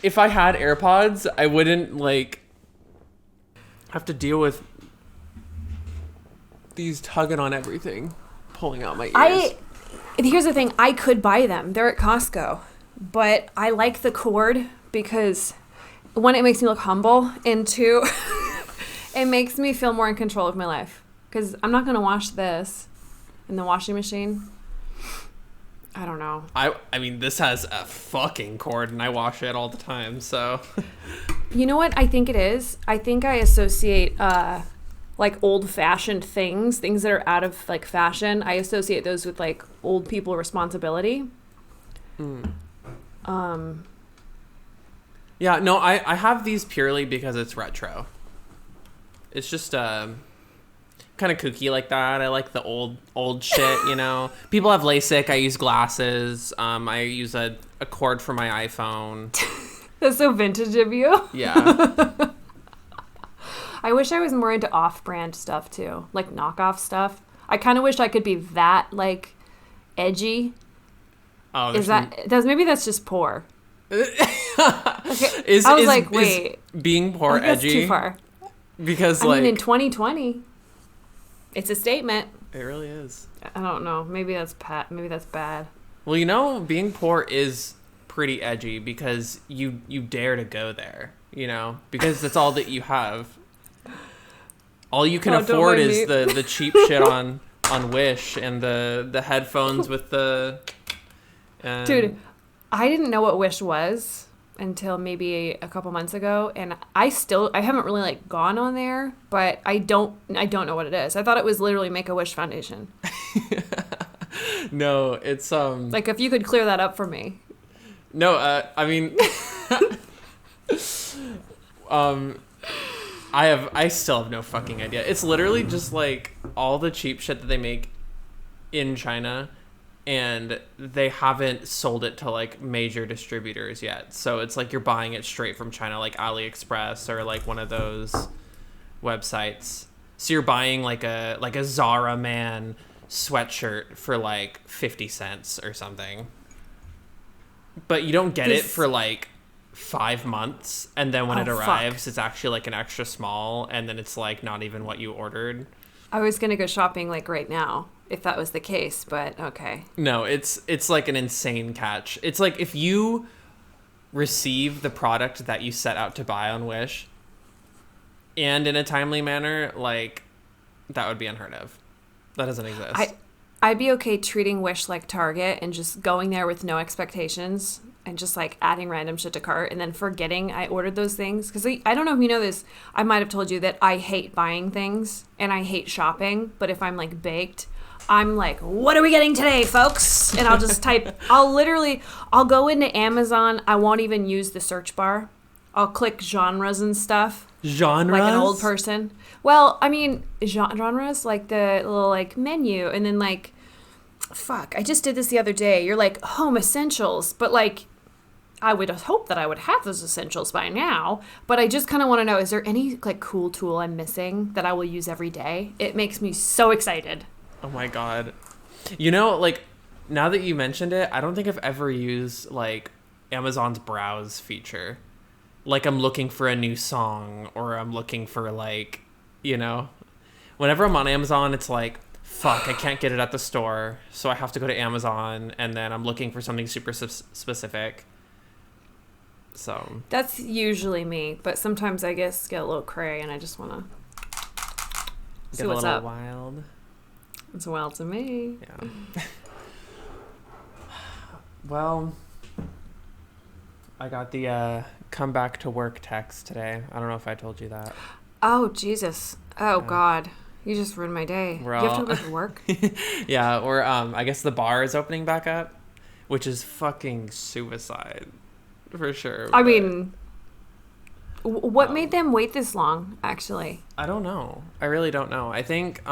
if I had AirPods, I wouldn't like have to deal with these tugging on everything, pulling out my ears. Here's the thing. I could buy them. They're at Costco. But I like the cord because, one, it makes me look humble, and two, it makes me feel more in control of my life. Because I'm not going to wash this in the washing machine. I don't know. I mean, this has a fucking cord, and I wash it all the time, so. You know what I think it is? I think I associate, like, old-fashioned things that are out of, like, fashion. I associate those with, like, old people responsibility. Yeah, no, I have these purely because it's retro. It's just kind of kooky like that. I like the old shit, you know. People have LASIK. I use glasses. I use a cord for my iPhone. That's so vintage of you. Yeah. I wish I was more into off-brand stuff too, like knockoff stuff. I kind of wish I could be that like edgy. Oh, maybe that's just poor. Okay. Wait, is being poor edgy? That's too far. Because I mean, in 2020, it's a statement. It really is. I don't know. Maybe that's bad. Well, you know, being poor is pretty edgy because you dare to go there. You know, because that's all that you have. All you can afford is the cheap shit on Wish and the headphones with the. Dude, I didn't know what Wish was until maybe a couple months ago, and I haven't really like gone on there, but I don't know what it is. I thought it was literally Make-A-Wish Foundation. No, it's like if you could clear that up for me. No, I mean I still have no fucking idea. It's literally just like all the cheap shit that they make in China. And they haven't sold it to like major distributors yet. So it's like you're buying it straight from China, like AliExpress or like one of those websites. So you're buying like a Zara Man sweatshirt for like 50 cents or something. But you don't get it for like 5 months. And then when it arrives, it's actually like an extra small. And then it's like not even what you ordered. I was going to go shopping like right now, if that was the case, but okay. No, it's like an insane catch. It's like if you receive the product that you set out to buy on Wish and in a timely manner, like that would be unheard of. That doesn't exist. I'd be okay treating Wish like Target and just going there with no expectations and just like adding random shit to cart and then forgetting I ordered those things. Because I don't know if you know this, I might have told you that I hate buying things and I hate shopping. But if I'm like baked, I'm like, what are we getting today, folks? And I'll just I'll go into Amazon. I won't even use the search bar. I'll click genres and stuff. Genres? Like an old person. Well, I mean, genres, like the little like menu. And then like, fuck, I just did this the other day. You're like, home essentials. But like, I would hope that I would have those essentials by now. But I just kind of want to know, is there any like cool tool I'm missing that I will use every day? It makes me so excited. Oh my God. You know, like, now that you mentioned it, I don't think I've ever used, like, Amazon's browse feature. Like, I'm looking for a new song, or I'm looking for, like, you know. Whenever I'm on Amazon, it's like, fuck, I can't get it at the store, so I have to go to Amazon, and then I'm looking for something super specific. So. That's usually me, but sometimes I guess get a little cray, and I just want to see what's up. Get a little wild. It's wild to me. Yeah. Well, I got the come back to work text today. I don't know if I told you that. Oh, Jesus. Oh, God. You just ruined my day. You have to go to work? Yeah, or I guess the bar is opening back up, which is fucking suicide for sure. I mean, what made them wait this long, actually? I don't know. I really don't know. I think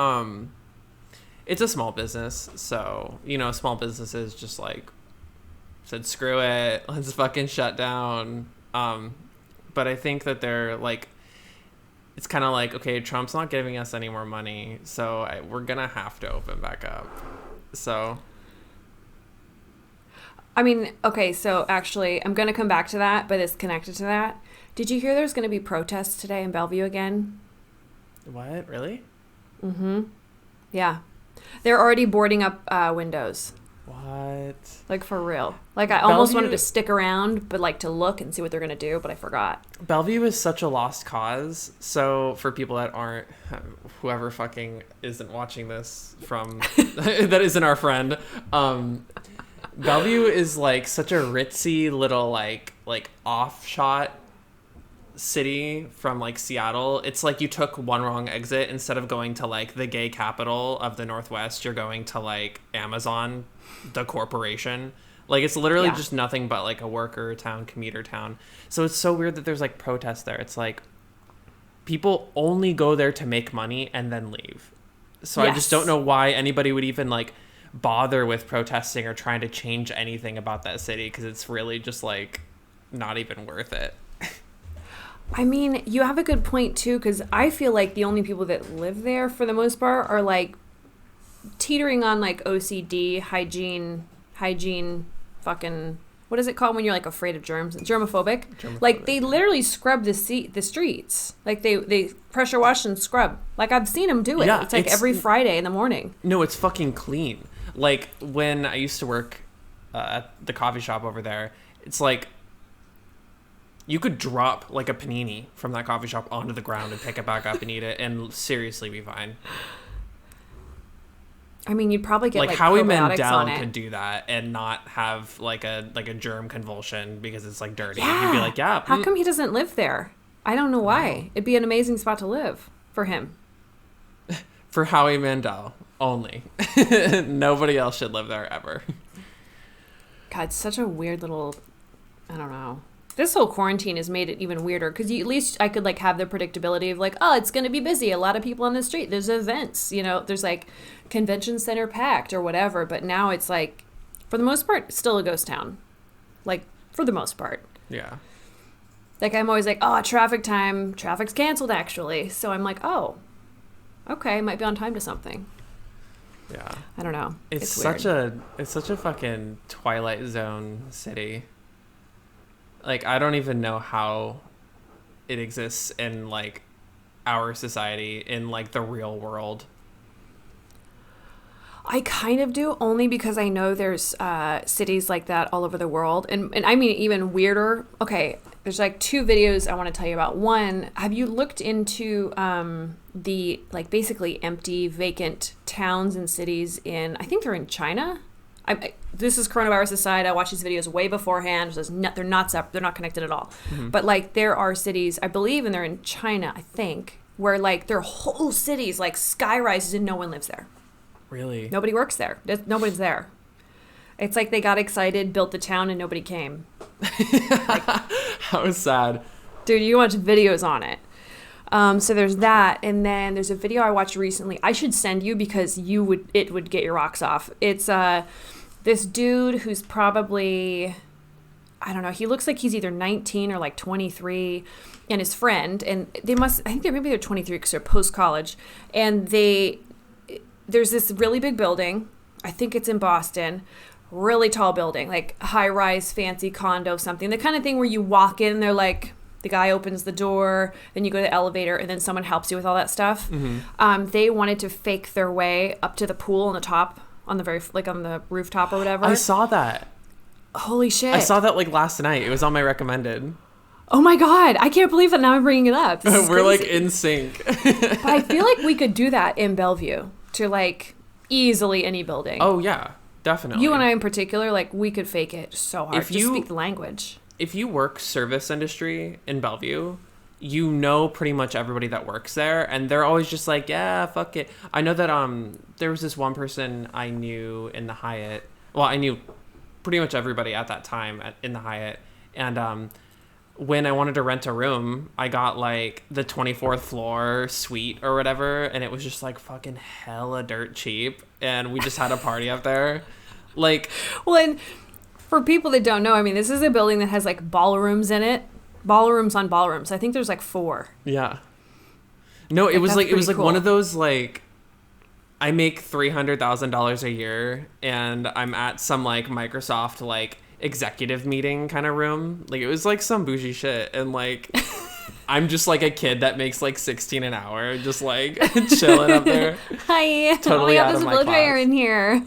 it's a small business, so, you know, small businesses just, like, said, screw it, let's fucking shut down. But I think that they're, like, it's kind of like, okay, Trump's not giving us any more money, so we're gonna have to open back up. So. I mean, okay, so actually, I'm going to come back to that, but it's connected to that. Did you hear there's going to be protests today in Bellevue again? What? Really? Mm-hmm. Yeah. They're already boarding up windows. What? Like, for real. Like, I almost wanted to stick around, but, like, to look and see what they're going to do, but I forgot. Bellevue is such a lost cause. So, for people that aren't, whoever fucking isn't watching this from, that isn't our friend, Bellevue is, like, such a ritzy little, like offshot city from, like, Seattle. It's like you took one wrong exit. Instead of going to, like, the gay capital of the Northwest, you're going to, like, Amazon, the corporation. Like, it's literally just nothing but, like, a worker town, commuter town. So it's so weird that there's, like, protests there. It's like people only go there to make money and then leave. So I just don't know why anybody would even, like, bother with protesting or trying to change anything about that city, because it's really just, like, not even worth it. I mean, you have a good point, too, because I feel like the only people that live there, for the most part, are, like, teetering on, like, OCD, hygiene, fucking, what is it called when you're, like, afraid of germs? Germophobic. Like, they literally scrub the streets. Like, they pressure wash and scrub. Like, I've seen them do it. Yeah, it's, like, every Friday in the morning. No, it's fucking clean. Like, when I used to work at the coffee shop over there, it's, like, you could drop, like, a panini from that coffee shop onto the ground and pick it back up and eat it and seriously be fine. I mean, you'd probably get, like Howie probiotics Mandel on it. could do that and not have, like a germ convulsion because it's, like, dirty. Yeah. He'd be like, yeah. How come he doesn't live there? I don't know why. It'd be an amazing spot to live for him. For Howie Mandel only. Nobody else should live there ever. God, it's such a weird little, I don't know. This whole quarantine has made it even weirder because at least I could, like, have the predictability of, like, oh, it's going to be busy. A lot of people on the street. There's events, you know, there's, like, convention center packed or whatever. But now it's, like, for the most part, still a ghost town. Like, for the most part. Yeah. Like, I'm always like, oh, traffic's canceled, actually. So I'm like, oh, okay, might be on time to something. Yeah. I don't know. It's such a fucking Twilight Zone city. Like, I don't even know how it exists in, like, our society, in, like, the real world. I kind of do, only because I know there's cities like that all over the world. And I mean, even weirder. Okay, there's, like, 2 videos I want to tell you about. One, have you looked into the, like, basically empty, vacant towns and cities in, I think they're in China? This is coronavirus aside. I watched these videos way beforehand. They're not separate. They're not connected at all. Mm-hmm. But, like, there are cities, I believe, and they're in China, I think, where, like, there are whole cities, like, sky rises and no one lives there. Really? Nobody works there. Nobody's there. It's like they got excited, built the town, and nobody came. Like, how sad. Dude, you watch videos on it. So there's that, and then there's a video I watched recently. I should send you because it would get your rocks off. It's this dude who's probably, I don't know, he looks like he's either 19 or like 23, and his friend, and I think they're 23 because they're post-college, and there's this really big building, I think it's in Boston, really tall building, like high-rise, fancy condo, something, the kind of thing where you walk in, they're like, the guy opens the door, then you go to the elevator, and then someone helps you with all that stuff. Mm-hmm. They wanted to fake their way up to the pool on the top, on the rooftop or whatever. I saw that. Holy shit. I saw that, like, last night. It was on my recommended. Oh my God. I can't believe that now I'm bringing it up. We're crazy. Like, in sync. But I feel like we could do that in Bellevue to, like, easily any building. Oh, yeah. Definitely. You and I in particular, like, we could fake it so hard. Just speak the language. If you work service industry in Bellevue, you know pretty much everybody that works there, and they're always just like, yeah, fuck it. I know that there was this one person I knew in the Hyatt. Well, I knew pretty much everybody at that time in the Hyatt, and when I wanted to rent a room, I got, like, the 24th floor suite or whatever, and it was just, like, fucking hella dirt cheap, and we just had a party up there. Like, well, and for people that don't know, I mean, this is a building that has, like, ballrooms in it. Ballrooms on ballrooms. I think there's, like, 4. Yeah. No, it was like cool. One of those, like, I make $300,000 a year, and I'm at some like Microsoft like executive meeting kind of room. Like it was like some bougie shit, and like I'm just like a kid that makes like 16 an hour, just like chilling up there. Hi, Totally out this of my blow dryer class. in here.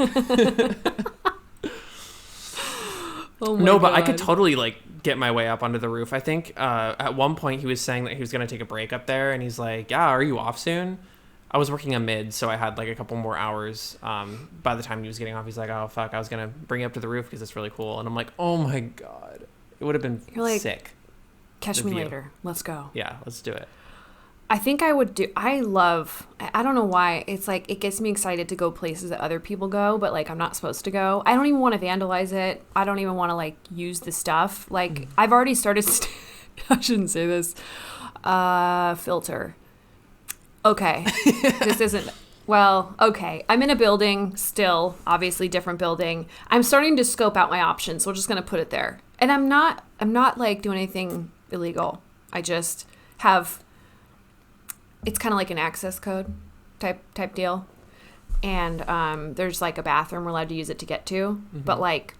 Oh my No, but I God. could totally like get my way up onto the roof. I think at one point he was saying that he was gonna take a break up there, and he's like, "Yeah, are you off soon?" I was working a mid, so I had like a couple more hours. By the time he was getting off, he's like, "Oh fuck, I was gonna bring you up to the roof because it's really cool." And I'm like, "Oh my God, it would have been You're like, sick." Catch The me view. later. Let's go. Yeah, let's do it. I think I would do. I don't know why. It's like it gets me excited to go places that other people go, but like I'm not supposed to go. I don't even want to vandalize it. I don't even want to like use the stuff. Like I've already started. I shouldn't say this. Filter. Okay. This isn't. Well, okay. I'm in a building still, obviously different building. I'm starting to scope out my options. So we're just going to put it there. And I'm not like doing anything illegal. I just have, it's kind of like an access code type deal. And there's like a bathroom we're allowed to use it to get to. But like,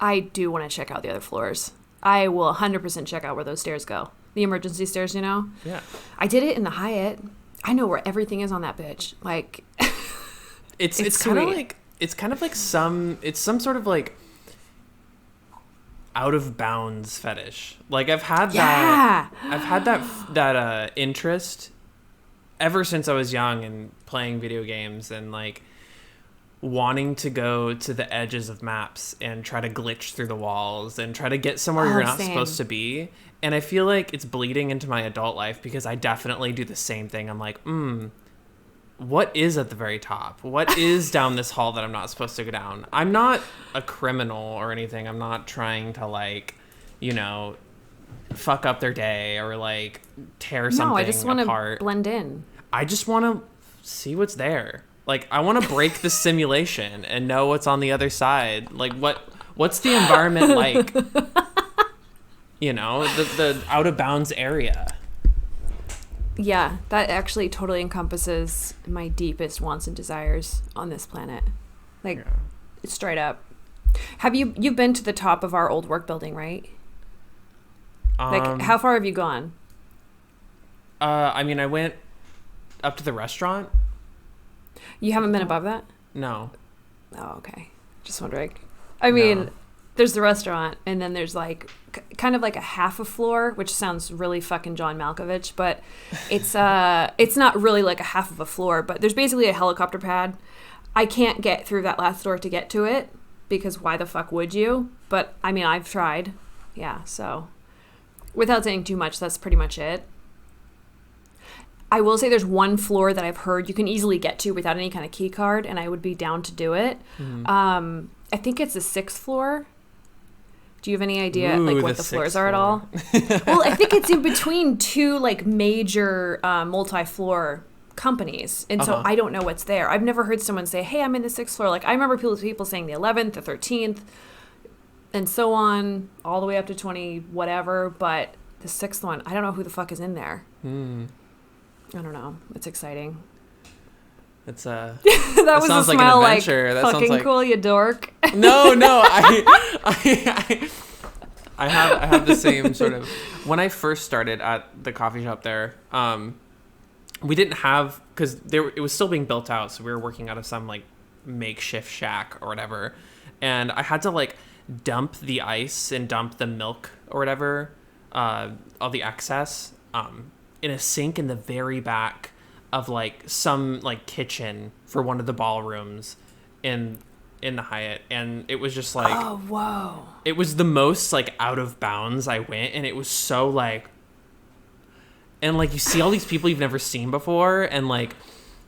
I do want to check out the other floors. I will 100% check out where those stairs go. The emergency stairs, you know? Yeah. I did it in the Hyatt. I know where everything is on that bitch. Like, It's It's kind of sweet. like some sort of like out of bounds fetish. Like I've had that interest ever since I was young and playing video games and like wanting to go to the edges of maps and try to glitch through the walls and try to get somewhere you're not same. supposed to be. And I feel like it's bleeding into my adult life because I definitely do the same thing. I'm like, what is at the very top? What is down this hall that I'm not supposed to go down? I'm not a criminal or anything. I'm not trying to like, you know, fuck up their day or like tear something no, I just want apart. to blend in. I just want to see what's there. Like I want to break the simulation and know what's on the other side. Like what's the environment like? You know, the out of bounds area. Yeah, that actually totally encompasses my deepest wants and desires on this planet. Like, Yeah. straight up. You've been to the top of our old work building, right? Like, how far have you gone? I mean, I went up to the restaurant. You haven't been above that? No. Oh, okay. Just wondering. I mean, No. there's the restaurant, and then there's like kind of like a half a floor, which sounds really fucking John Malkovich, but it's not really like a half of a floor, but there's basically a helicopter pad. I can't get through that last door to get to it because why the fuck would you? But I mean, I've tried. Yeah, so without saying too much, that's pretty much it. I will say there's one floor that I've heard you can easily get to without any kind of key card, and I would be down to do it. I think it's the 6th floor. Do you have any idea Ooh, like what the the floors 6th are at all? Well, I think it's in between two like major multi-floor companies, and so I don't know what's there. I've never heard someone say, "Hey, I'm in the 6th floor." Like I remember people saying the 11th, the 13th, and so on, all the way up to 20 whatever. But the 6th one, I don't know who the fuck is in there. I don't know. It's exciting. It's That was a sounds like an smile like, adventure. That sounds fucking like- cool, you dork. No, I have the same sort of. When I first started at the coffee shop there, we didn't have, because it was still being built out, so we were working out of some like makeshift shack or whatever, and I had to like dump the ice and dump the milk or whatever, all the excess, in a sink in the very back of like some like kitchen for one of the ballrooms in the Hyatt, and it was just like, Oh, whoa. it was the most like out of bounds I went, and it was so like, and like you see all these people you've never seen before, and like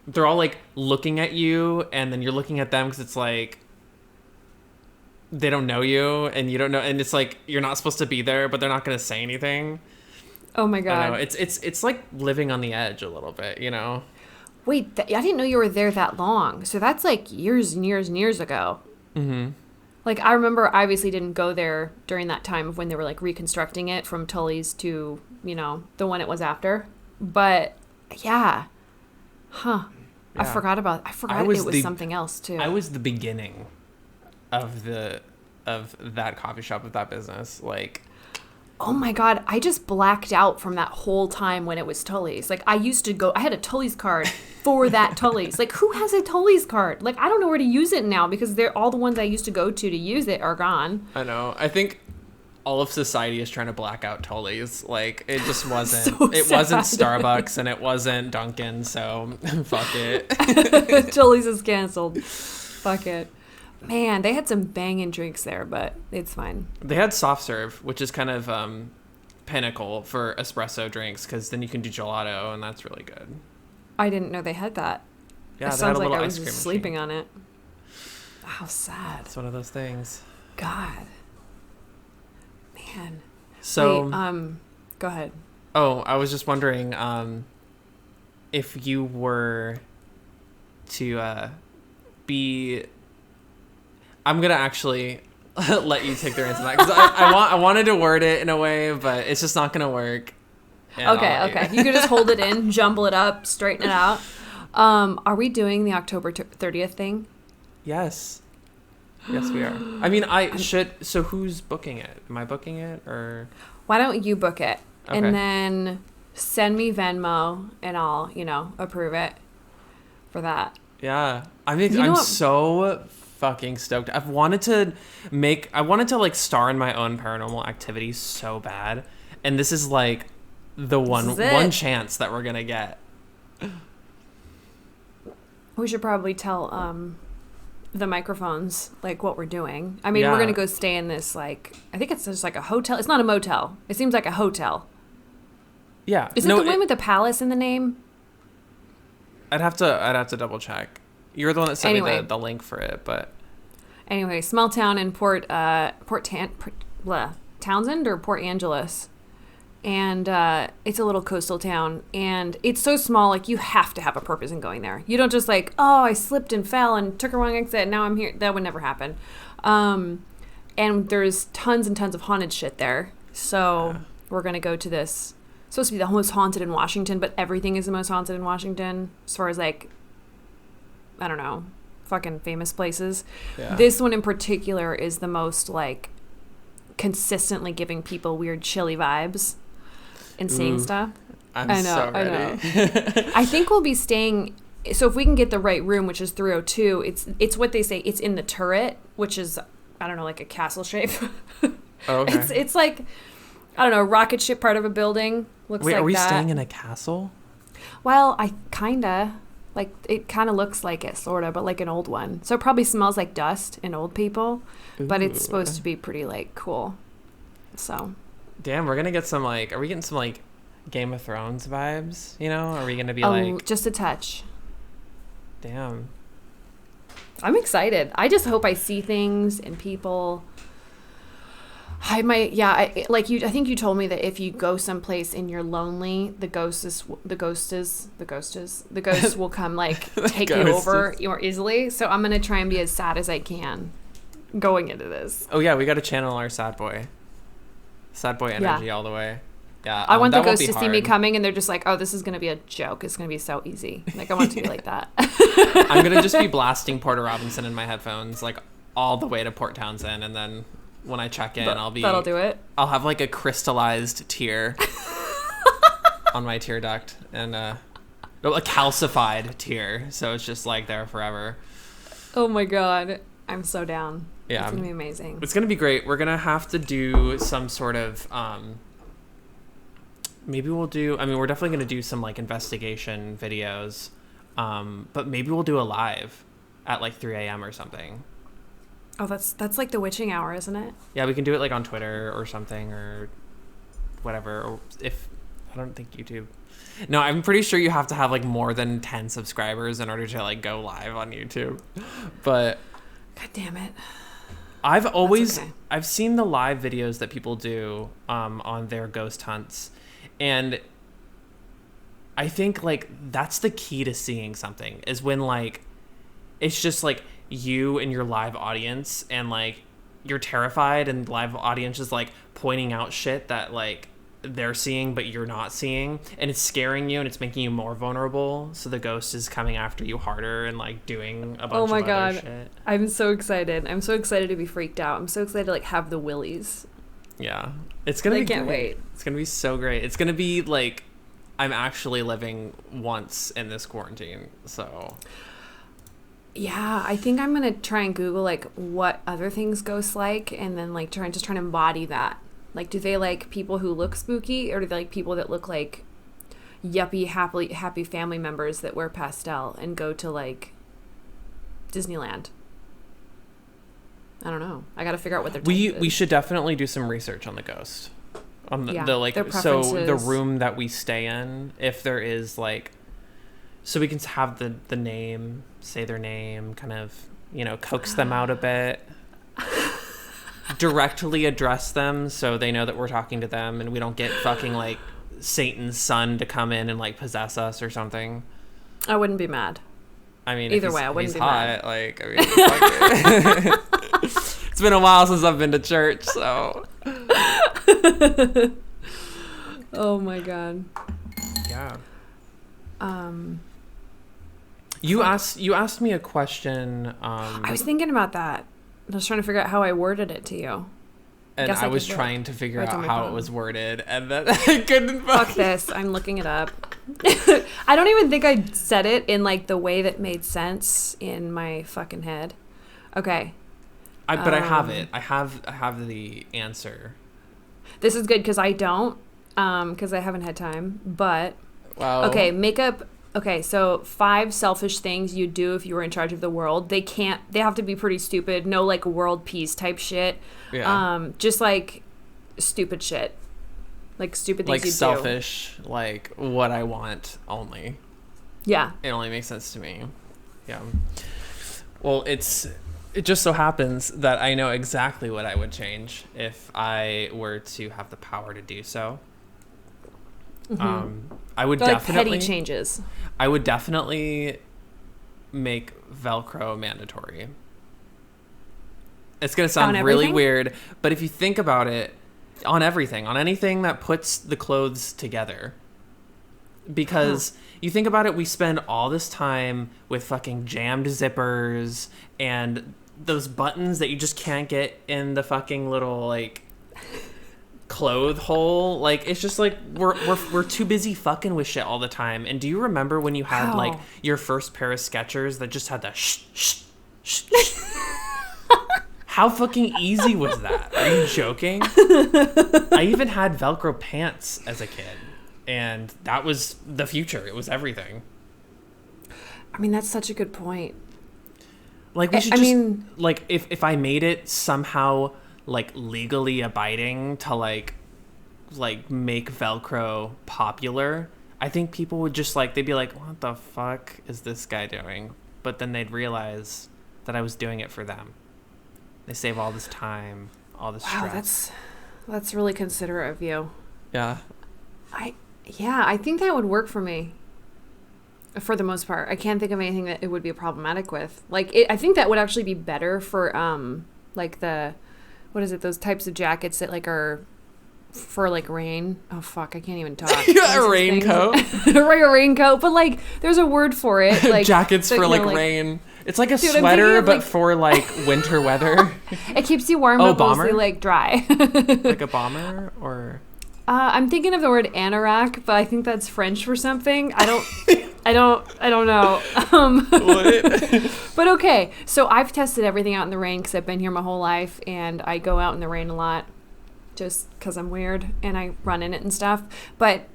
they're all like looking at you, and then you're looking at them because it's like they don't know you and you don't know, and it's like you're not supposed to be there, but they're not going to say anything. Oh my I don't know. god. It's like living on the edge a little bit, you know. Wait, I didn't know you were there that long. So that's like years and years and years ago. Mm-hmm. Like I remember I obviously didn't go there during that time of when they were like reconstructing it from Tully's to, you know, the one it was after. But yeah. Huh. I forgot it was something else too. I was the beginning of that coffee shop, of that business. Like, oh my God, I just blacked out from that whole time when it was Tully's. Like, I had a Tully's card for that Tully's. Like, who has a Tully's card? Like, I don't know where to use it now because all the ones I used to go to use it are gone. I know. I think all of society is trying to black out Tully's. Like, it just wasn't. Wasn't Starbucks and it wasn't Dunkin', so fuck it. Tully's is canceled. Fuck it. Man, they had some banging drinks there, but it's fine. They had soft serve, which is kind of pinnacle for espresso drinks, because then you can do gelato, and that's really good. I didn't know they had that. Yeah, it they sounds had a like little I was ice cream just sleeping on it. How sad. It's one of those things. God. Man. So, wait, go ahead. Oh, I was just wondering if you were to be... I'm going to actually let you take their answer on that, because I wanted to word it in a way, but it's just not going to work. Okay. You could just hold it in, jumble it up, straighten it out. Are we doing the October 30th thing? Yes. Yes, we are. I mean, I should... So who's booking it? Am I booking it, or... Why don't you book it? Okay. And then send me Venmo, and I'll, approve it for that. Yeah. I'm so fucking stoked. I wanted to like star in my own paranormal activity so bad, and this is like the one chance that we're gonna get. We should probably tell the microphones like what we're doing. I mean, we're gonna go stay in this, like, I think it's just like a hotel. It's not a motel. It seems like a hotel. Yeah. Is it the one with the palace in the name? I'd have to double check. You're the one that sent me the link for it, but anyway, small town in Townsend or Port Angeles, and it's a little coastal town, and it's so small, like, you have to have a purpose in going there. You don't just like, oh, I slipped and fell and took a wrong exit and now I'm here. That would never happen. And there's tons and tons of haunted shit there, so we're gonna go to this. It's supposed to be the most haunted in Washington, but everything is the most haunted in Washington as far as, like, I don't know, fucking famous places. Yeah. This one in particular is the most, like, consistently giving people weird chilly vibes and seeing stuff. I know. I think we'll be staying, so if we can get the right room, which is 302, it's what they say, it's in the turret, which is, I don't know, like a castle shape. Oh, okay. It's like, I don't know, rocket ship part of a building. Looks like that. Wait, are we staying in a castle? Well, like, it kind of looks like it, sort of, but like an old one. So it probably smells like dust and old people, but it's supposed to be pretty, like, cool. So. Damn, we're going to get some, like, are we getting some, like, Game of Thrones vibes, Are we going to be, like... just a touch. Damn. I'm excited. I just hope I see things and people... I think you told me that if you go someplace and you're lonely, the ghosts will come, like, take you over more easily. So I'm gonna try and be as sad as I can going into this. Oh yeah, we got to channel our sad boy energy all the way. Yeah, I want the ghosts to see me coming, and they're just like, oh, this is gonna be a joke. It's gonna be so easy. Like, I want it to be like that. I'm gonna just be blasting Porter Robinson in my headphones, like, all the way to Port Townsend, and then when I check in, that'll do it. I'll have, like, a crystallized tear on my tear duct, and a calcified tear, so it's just, like, there forever. Oh my god, I'm so down. Yeah, it's gonna be amazing. It's gonna be great. We're gonna have to do some sort of maybe we'll do, we're definitely gonna do some, like, investigation videos, but maybe we'll do a live at, like, 3 a.m. or something. Oh, that's like the witching hour, isn't it? Yeah, we can do it, like, on Twitter or something, or whatever. Or I don't think YouTube. No, I'm pretty sure you have to have, like, more than 10 subscribers in order to, like, go live on YouTube. But god damn it. I've seen the live videos that people do on their ghost hunts, and I think, like, that's the key to seeing something, is when, like, it's just, like, you and your live audience, and, like, you're terrified, and live audience is, like, pointing out shit that, like, they're seeing but you're not seeing, and it's scaring you and it's making you more vulnerable, so the ghost is coming after you harder and like doing a bunch of other shit. I'm so excited. I'm so excited to be freaked out. I'm so excited to like have the willies. Yeah, it's gonna be I can't great. wait. It's gonna be so great. It's gonna be like I'm actually living once in this quarantine, so yeah, I think I'm gonna try and Google like what other things ghosts like, and then like try and embody that. Like, do they like people who look spooky, or do they like people that look like yuppie, happy family members that wear pastel and go to like Disneyland? I don't know. I got to figure out what their type is. We should definitely do some research on the ghost, on the like, their so preferences. the room that we stay in, if there is like, so we can have the name, say their name, kind of, you know, coax them out a bit. Directly address them so they know that we're talking to them, and we don't get fucking like Satan's son to come in and like possess us or something. I wouldn't be mad. I mean, either way, I wouldn't be hot, mad. like, I mean, it's been a while since I've been to church, so. Oh my god. Yeah. You asked me a question. I was thinking about that. I was trying to figure out how I worded it to you. And I was trying to figure out how it was worded, and then I couldn't. Fuck this. I'm looking it up. I don't even think I said it in like the way that made sense in my fucking head. Okay. But I have it. I have the answer. This is good because I don't, because I haven't had time. But wow. Okay, makeup. Okay, so 5 selfish things you'd do if you were in charge of the world. They have to be pretty stupid. No like world peace type shit. Yeah. Just like stupid shit. Like stupid things like you selfish, like what I want only. Yeah. It only makes sense to me. Yeah. Well, it just so happens that I know exactly what I would change if I were to have the power to do so. Mm-hmm. I would They're definitely like petty changes. I would definitely make Velcro mandatory. It's going to sound really weird, but if you think about it, on everything, on anything that puts the clothes together. Because you think about it, we spend all this time with fucking jammed zippers and those buttons that you just can't get in the fucking little like clothes hole. Like, it's just like we're too busy fucking with shit all the time. And do you remember when you had like your first pair of Skechers that just had the shh. How fucking easy was that? Are you joking? I even had Velcro pants as a kid, and that was the future. It was everything. I mean, that's such a good point. Like, we should like, if I made it somehow like legally abiding to like make Velcro popular, I think people would just like, they'd be like, what the fuck is this guy doing? But then they'd realize that I was doing it for them. They save all this time, all this stress. That's really considerate of you. Yeah. I think that would work for me. For the most part, I can't think of anything that it would be problematic with. Like, I think that would actually be better for like those types of jackets that like are for like rain. Oh fuck, I can't even talk. A raincoat. Like a raincoat, but like there's a word for it. Like jackets for like rain. It's like a sweater, but for like winter weather. It keeps you warm, but mostly like dry. Like a bomber, or I'm thinking of the word anorak, but I think that's French for something. I don't know. What? But okay, so I've tested everything out in the rain because I've been here my whole life, and I go out in the rain a lot, just because I'm weird and I run in it and stuff. But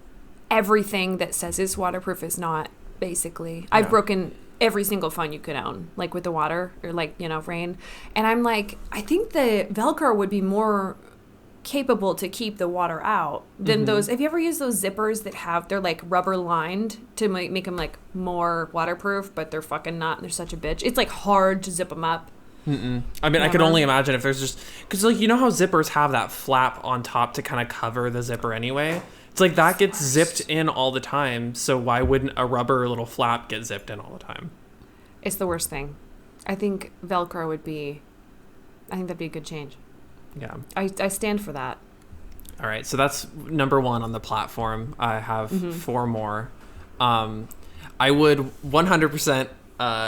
everything that says it's waterproof is not. Basically, I've broken every single phone you could own, like with the water or like, you know, rain. And I'm like, I think the Velcro would be more capable to keep the water out than those. Have you ever used those zippers that they're like rubber lined to make them like more waterproof, but they're fucking not. And they're such a bitch. It's like hard to zip them up. Mm-mm. I mean, I could only imagine if there's just, because like, you know how zippers have that flap on top to kind of cover the zipper anyway? It's like that gets zipped in all the time, so why wouldn't a rubber little flap get zipped in all the time? It's the worst thing. I think Velcro would be, I think that'd be a good change. Yeah. I stand for that. All right, so that's number 1 on the platform. I have 4 more. I would 100%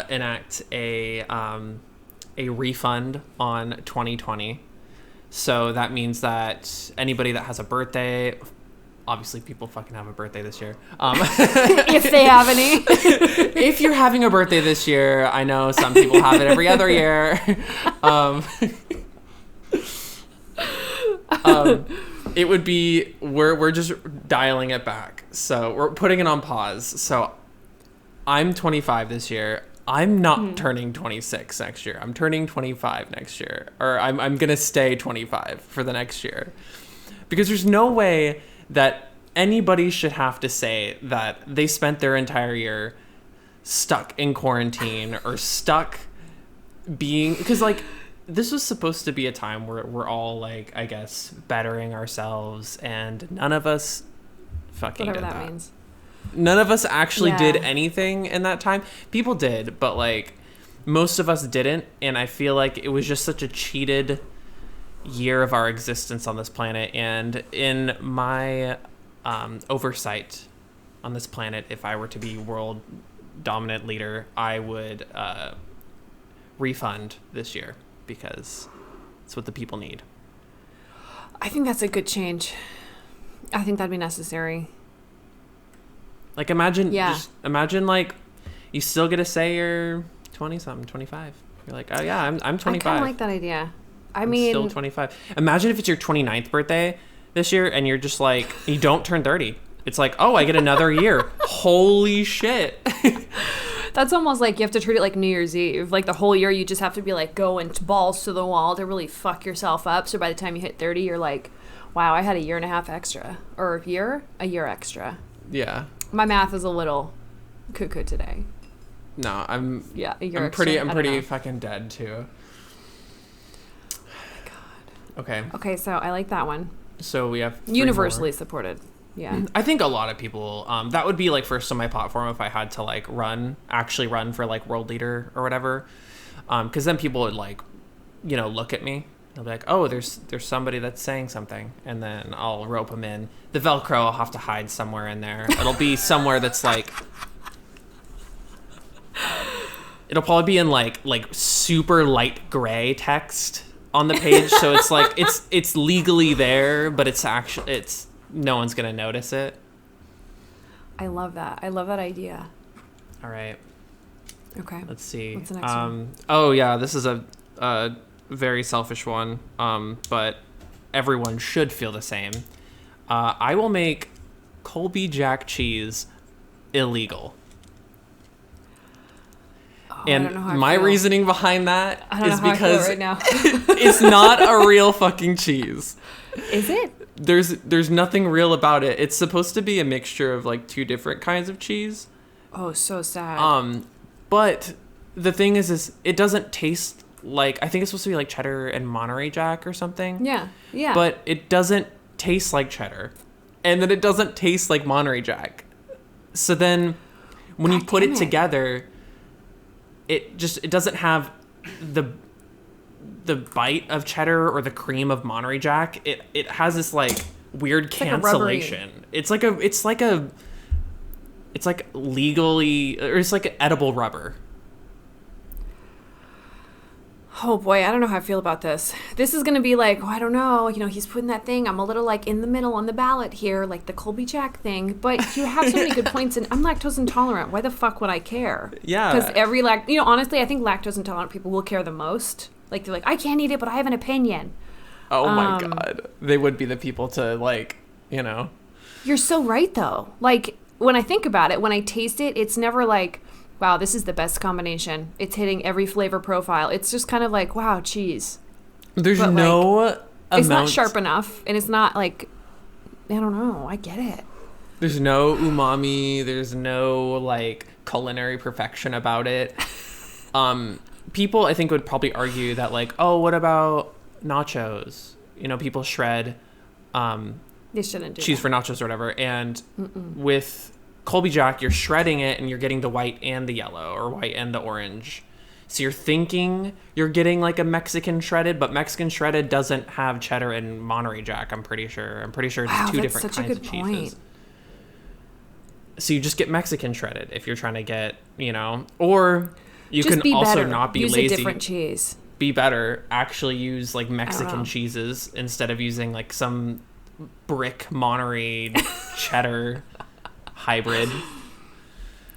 enact a refund on 2020. So that means that anybody that has a birthday, obviously people fucking have a birthday this year. If they have any. If you're having a birthday this year, I know some people have it every other year. It would be, we're just dialing it back. So we're putting it on pause. So I'm 25 this year. I'm not turning 26 next year. I'm turning 25 next year. Or I'm going to stay 25 for the next year. Because there's no way that anybody should have to say that they spent their entire year stuck in quarantine or stuck being... Because, like, this was supposed to be a time where we're all, like, I guess, bettering ourselves. And none of us fucking Whatever did that that. means. None of us actually did anything in that time. People did, but like most of us didn't. And I feel like it was just such a cheated year of our existence on this planet. And in my oversight on this planet, if I were to be world dominant leader, I would refund this year because it's what the people need. I think that's a good change. I think that'd be necessary. Like, imagine like you still get to say you're 20 something, 25. You're like, oh yeah, I'm 25. I kind of like that idea. I'm still 25. Imagine if it's your 29th birthday this year and you're just like, you don't turn 30. It's like, oh, I get another year. Holy shit. That's almost like you have to treat it like New Year's Eve. Like the whole year you just have to be like going balls to the wall to really fuck yourself up. So by the time you hit 30, you're like, wow, I had a year and a half extra. Or a year extra. Yeah. My math is a little cuckoo today. No, I'm pretty fucking dead too. Oh my God. Okay. Okay, so I like that one. So we have universally supported. Yeah. I think a lot of people, that would be like first on my platform if I had to like actually run for like world leader or whatever. Cause then people would like, look at me. They'll be like, oh, there's somebody that's saying something. And then I'll rope them in. The Velcro I'll have to hide somewhere in there. It'll be somewhere that's like... It'll probably be in like super light gray text on the page. So it's like, it's legally there, but it's no one's going to notice it. I love that. I love that idea. All right. Okay. Let's see. What's the next one? Oh, yeah, this is a very selfish one, but everyone should feel the same. I will make Colby Jack cheese illegal. Oh, and I don't know how my I feel. Reasoning behind that is because right now. It's not a real fucking cheese. Is it? There's nothing real about it. It's supposed to be a mixture of like 2 different kinds of cheese. Oh, so sad. But the thing is it doesn't taste like, I think it's supposed to be like cheddar and Monterey Jack or something. Yeah. But it doesn't taste like cheddar. And then it doesn't taste like Monterey Jack. So then when you put it together, it doesn't have the bite of cheddar or the cream of Monterey Jack. It has this like weird cancellation. It's like legally, or it's like edible rubber. Oh boy, I don't know how I feel about this. This is going to be like, I don't know, he's putting that thing. I'm a little like in the middle on the ballot here, like the Colby Jack thing. But you have so many good points, and I'm lactose intolerant. Why the fuck would I care? Yeah. Because honestly, I think lactose intolerant people will care the most. Like, they're like, I can't eat it, but I have an opinion. Oh my God. They would be the people to like, You're so right, though. Like, when I think about it, when I taste it, it's never like, wow, this is the best combination. It's hitting every flavor profile. It's just kind of like, wow, cheese. There's but no it's not sharp enough, and it's not like, I don't know. I get it. There's no umami. There's no like culinary perfection about it. People, I think, would probably argue that like, oh, what about nachos? People shred They shouldn't do cheese that. for nachos or whatever. And with Colby Jack, you're shredding it and you're getting the white and the yellow or white and the orange. So you're thinking you're getting like a Mexican shredded, but Mexican shredded doesn't have cheddar and Monterey Jack, I'm pretty sure. I'm pretty sure it's two different kinds of cheeses. So you just get Mexican shredded if you're trying to get, or you just can also better. not be use lazy. Use a different cheese. Be better. Actually use like Mexican cheeses instead of using like some brick Monterey cheddar hybrid.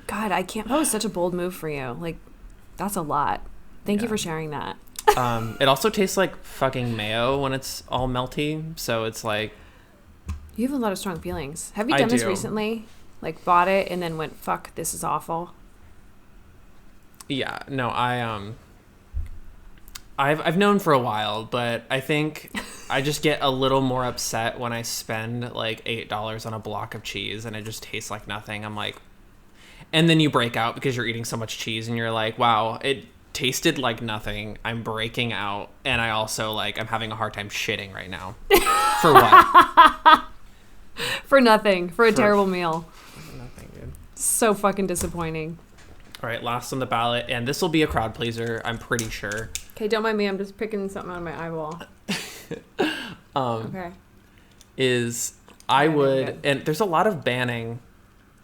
God, I can't. That was such a bold move for you. Like, that's a lot. Thank you for sharing that. It also tastes like fucking mayo when it's all melty. So it's like... You have a lot of strong feelings. Have you done this recently? Like, bought it and then went, fuck, this is awful? Yeah. No, I've known for a while, but I think I just get a little more upset when I spend like $8 on a block of cheese and it just tastes like nothing. I'm like... And then you break out because you're eating so much cheese and you're like, wow, it tasted like nothing. I'm breaking out. And I also like, I'm having a hard time shitting right now. For what? For nothing. For a terrible meal. Nothing, dude. So fucking disappointing. All right, last on the ballot. And this will be a crowd pleaser, I'm pretty sure. Okay, don't mind me. I'm just picking something out of my eyeball. Okay. And there's a lot of banning.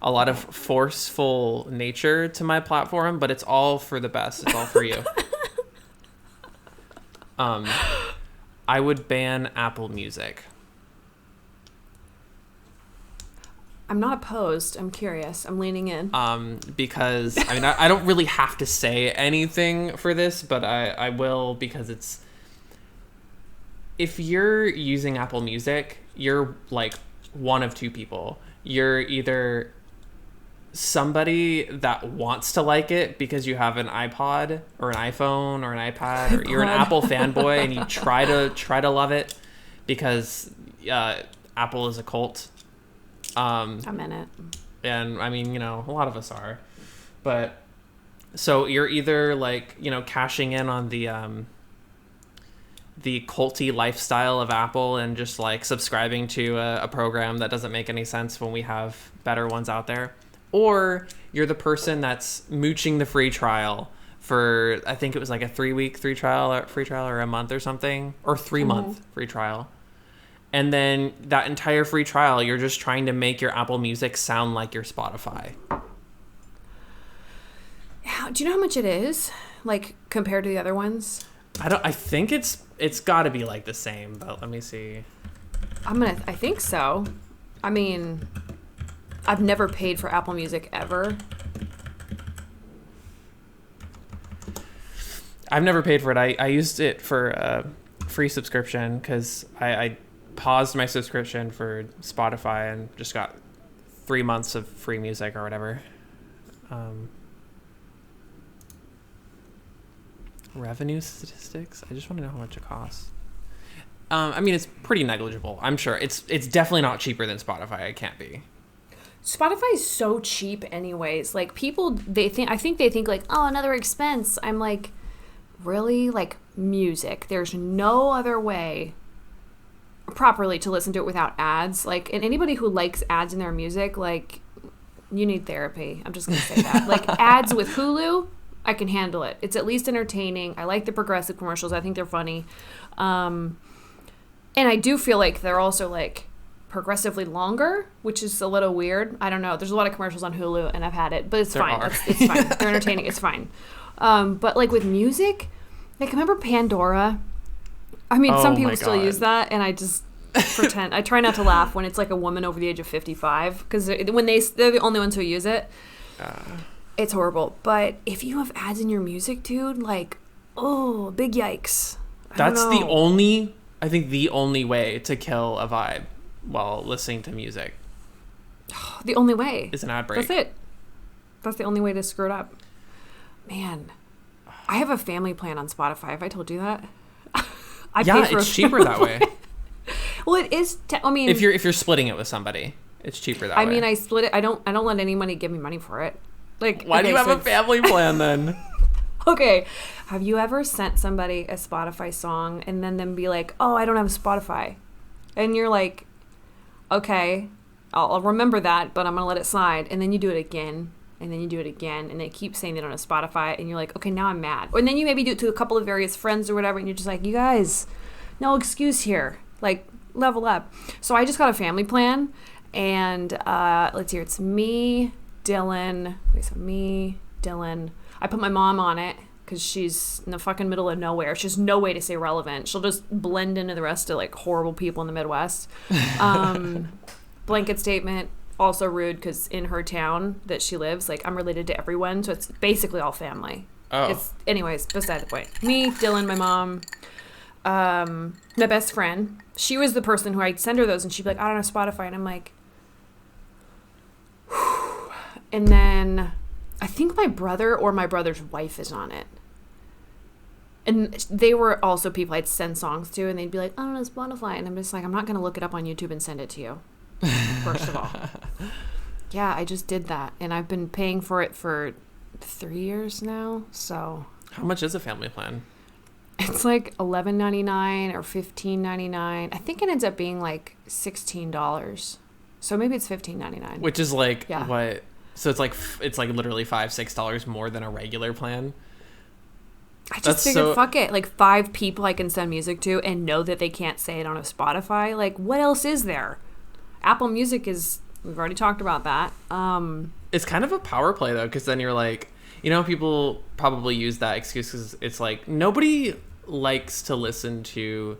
A lot of forceful nature to my platform, but it's all for the best. It's all for you. I would ban Apple Music. I'm not opposed. I'm curious. I'm leaning in. Because, I mean, I don't really have to say anything for this, but I will because it's... If you're using Apple Music, you're, like, one of two people. You're either... somebody that wants to like it because you have an iPod or an iPhone or an iPad, or you're an Apple fanboy and you try to love it because Apple is a cult. I'm in it. And I mean, a lot of us are. But so you're either like, cashing in on the culty lifestyle of Apple and just like subscribing to a program that doesn't make any sense when we have better ones out there. Or you're the person that's mooching the free trial for, I think it was like a 3-week free trial or a month or something, or 3-month free trial. And then that entire free trial, you're just trying to make your Apple Music sound like your Spotify. Do you know how much it is, like, compared to the other ones? I think it's got to be like the same, but let me see. I think so. I mean... I've never paid for Apple Music ever. I've never paid for it. I used it for a free subscription because I paused my subscription for Spotify and just got 3 months of free music or whatever. Revenue statistics? I just want to know how much it costs. I mean, it's pretty negligible. I'm sure. It's definitely not cheaper than Spotify. It can't be. Spotify is so cheap anyways. Like, people, I think they think like, oh, another expense. I'm like, really? Like, music. There's no other way properly to listen to it without ads. Like, and anybody who likes ads in their music, like, you need therapy. I'm just going to say that. Like, ads with Hulu, I can handle it. It's at least entertaining. I like the progressive commercials. I think they're funny. And I do feel like they're also, like, progressively longer, which is a little weird. I don't know. There's a lot of commercials on Hulu, and I've had it, but it's fine. It's fine. They're entertaining. It's fine. But like with music, like, remember Pandora? I mean, some people still use that, and I just pretend. I try not to laugh when it's like a woman over the age of 55, because when they're the only ones who use it. It's horrible. But if you have ads in your music, dude, like, oh, big yikes. That's the only way to kill a vibe while listening to music. The only way is an ad break. That's it. That's the only way to screw it up. Man, I have a family plan on Spotify. Have I told you that? It's cheaper that way. Well, it is. If you're splitting it with somebody, it's cheaper that way. I mean, I split it. I don't let anybody give me money for it. Like, why do you have a family plan then? Okay, have you ever sent somebody a Spotify song and then them be like, "Oh, I don't have Spotify," and you're like, "Okay, I'll remember that, but I'm gonna let it slide," and then you do it again and then you do it again, and they keep saying they don't have Spotify, and you're like, okay, now I'm mad. And then you maybe do it to a couple of various friends or whatever, and you're just like, you guys, no excuse here. Like, level up. So I just got a family plan, and let's hear, it's me, Dylan. I put my mom on it because she's in the fucking middle of nowhere. She has no way to stay relevant. She'll just blend into the rest of like horrible people in the Midwest. Blanket statement, also rude because in her town that she lives, like I'm related to everyone, so it's basically all family. Anyways, beside the point. Me, Dylan, my mom, my best friend. She was the person who I'd send her those, and she'd be like, I don't have Spotify, and I'm like, whew. And then I think my brother or my brother's wife is on it. And they were also people I'd send songs to, and they'd be like, I don't know, Spotify. And I'm just like, I'm not going to look it up on YouTube and send it to you, first of all. Yeah, I just did that. And I've been paying for it for 3 years now, so. How much is a family plan? It's like $11.99 or $15.99. I think it ends up being like $16. So maybe it's $15.99. Which is like what? So it's like literally $5-6 more than a regular plan. I just figured, fuck it. Like 5 people I can send music to and know that they can't say it on a Spotify. Like, what else is there? Apple Music is, we've already talked about that. It's kind of a power play though, because then you're like, people probably use that excuse because it's like nobody likes to listen to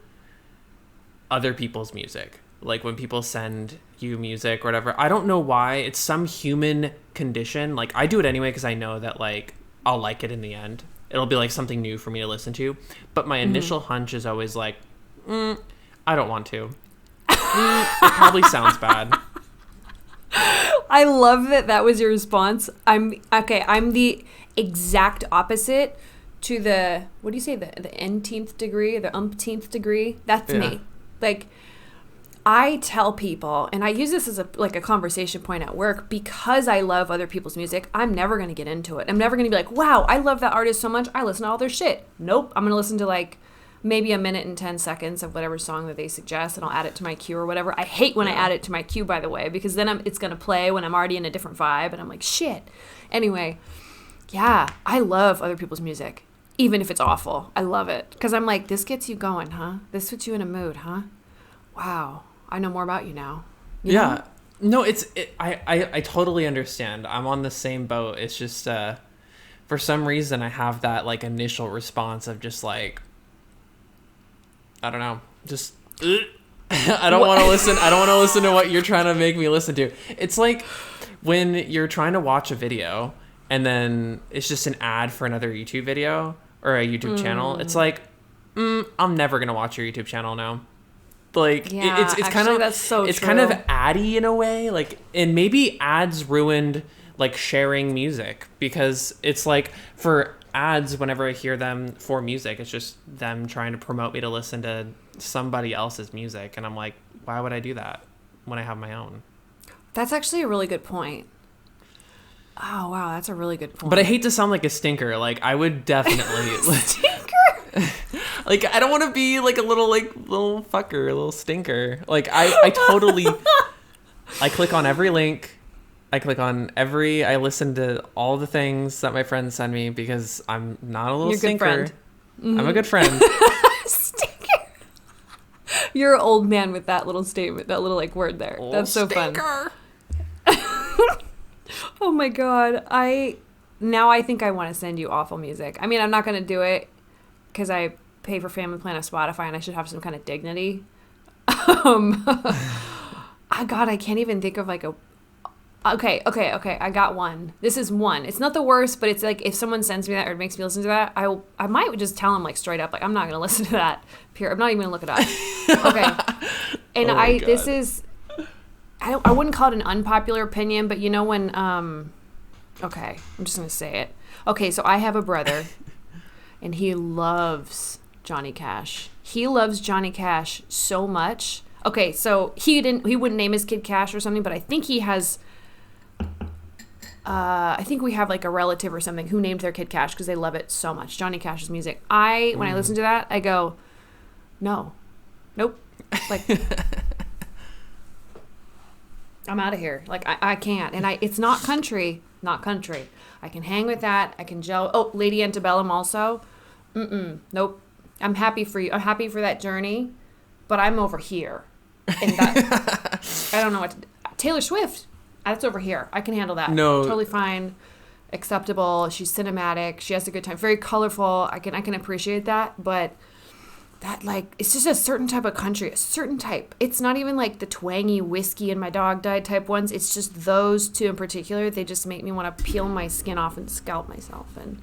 other people's music. Like when people send you music or whatever, I don't know why. It's some human condition. Like I do it anyway because I know that like I'll like it in the end. It'll be like something new for me to listen to. But my initial hunch is always like, I don't want to. It probably sounds bad. I love that was your response. I'm the exact opposite to the, what do you say, the n-teenth degree, the umpteenth degree? That's me. Like, I tell people, and I use this as a conversation point at work, because I love other people's music, I'm never going to get into it. I'm never going to be like, wow, I love that artist so much, I listen to all their shit. Nope. I'm going to listen to like maybe a minute and 10 seconds of whatever song that they suggest, and I'll add it to my queue or whatever. I hate when I add it to my queue, by the way, because then it's going to play when I'm already in a different vibe, and I'm like, shit. Anyway, yeah, I love other people's music, even if it's awful. I love it, because I'm like, this gets you going, huh? This puts you in a mood, huh? Wow. I know more about you now. You know? No, I totally understand. I'm on the same boat. It's just, for some reason I have that like initial response of just like, I don't know, just, I don't want to listen. I don't want to listen to what you're trying to make me listen to. It's like when you're trying to watch a video and then it's just an ad for another YouTube video or a YouTube channel. It's like, I'm never going to watch your YouTube channel now. Like it's actually, kind of, that's so it's true. Kind of addy in a way, like, and maybe ads ruined like sharing music, because it's like for ads, whenever I hear them for music, it's just them trying to promote me to listen to somebody else's music, and I'm like, why would I do that when I have my own? That's actually a really good point. Oh wow, that's a really good point. But I hate to sound like a stinker. Like I would definitely stinker. Like I don't want to be like a little fucker, a little stinker. Like I totally I click on every link. I listen to all the things that my friends send me because I'm not a little stinker. Good friend. Mm-hmm. I'm a good friend. Stinker. You're an old man with that little statement, that little like word there. That's so stinker. Fun. Oh my god. I think I want to send you awful music. I mean, I'm not going to do it because I pay for family plan of Spotify and I should have some kind of dignity. God, I can't even think of like a... Okay. I got one. This is one. It's not the worst, but it's like if someone sends me that or makes me listen to that, I might just tell them like straight up, like, I'm not going to listen to that. I'm not even going to look it up. Okay. And this is... I wouldn't call it an unpopular opinion, but you know when... Okay, I'm just going to say it. Okay, so I have a brother, and he loves Johnny Cash. He loves Johnny Cash so much. Okay, so he wouldn't name his kid Cash or something, but I think he has... I think we have like a relative or something who named their kid Cash because they love it so much. Johnny Cash's music. When I listen to that, I go, no, nope. Like... I'm out of here. Like, I can't. And it's not country. not country. I can hang with that. I can gel. Oh, Lady Antebellum also. Nope. I'm happy for you. I'm happy for that journey, but I'm over here. And that, I don't know what to do. Taylor Swift, that's over here. I can handle that. No. Totally fine. Acceptable. She's cinematic. She has a good time. Very colorful. I can appreciate that, but that, like, it's just a certain type of country, a certain type. It's not even like the twangy whiskey and my dog died type ones. It's just those two in particular. They just make me want to peel my skin off and scalp myself, and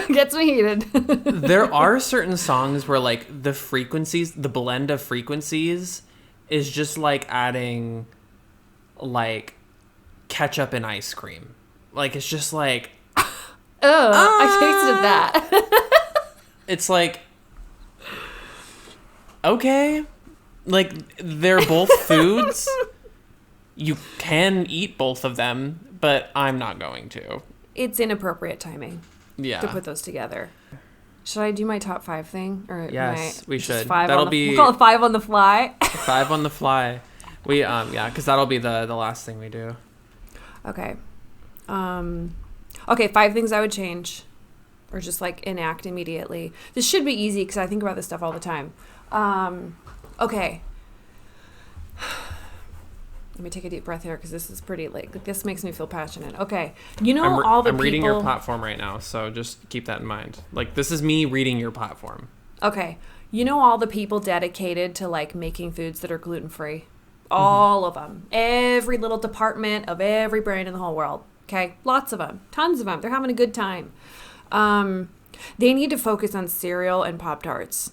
gets me heated. There are certain songs where, like, the frequencies, the blend of frequencies is just like adding, like, ketchup and ice cream. Like, it's just like, I tasted that. It's like, okay, like, they're both foods. You can eat both of them, but I'm not going to. It's inappropriate timing. Yeah. To put those together. Should I do my top 5 thing? Or yes, we should. That'll be. We'll call it 5 on the fly. 5 on the fly. We yeah, because that'll be the last thing we do. Okay. Okay, 5 things I would change, or just like enact immediately. This should be easy because I think about this stuff all the time. Okay. Let me take a deep breath here because this is pretty, like, this makes me feel passionate. Okay. You know, I'm reading your platform right now, so just keep that in mind. Like, this is me reading your platform. Okay. You know all the people dedicated to, like, making foods that are gluten-free? All of them. Every little department of every brand in the whole world. Okay? Lots of them. Tons of them. They're having a good time. They need to focus on cereal and Pop-Tarts.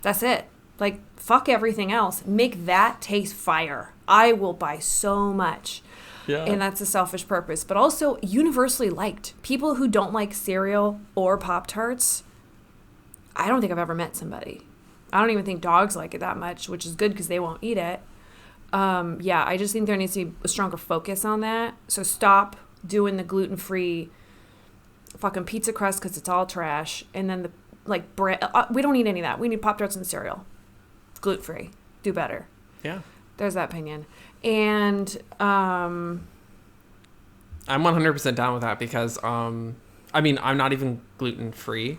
That's it. Like, fuck everything else. Make that taste fire. I will buy so much. Yeah. And that's a selfish purpose. But also universally liked. People who don't like cereal or Pop-Tarts, I don't think I've ever met somebody. I don't even think dogs like it that much, which is good because they won't eat it. Yeah, I just think there needs to be a stronger focus on that. So stop doing the gluten-free fucking pizza crust because it's all trash. And then the, like, bread. We don't need any of that. We need Pop-Tarts and cereal. Gluten-free. Do better. Yeah. There's that opinion. And I'm 100% down with that because, I mean, I'm not even gluten-free,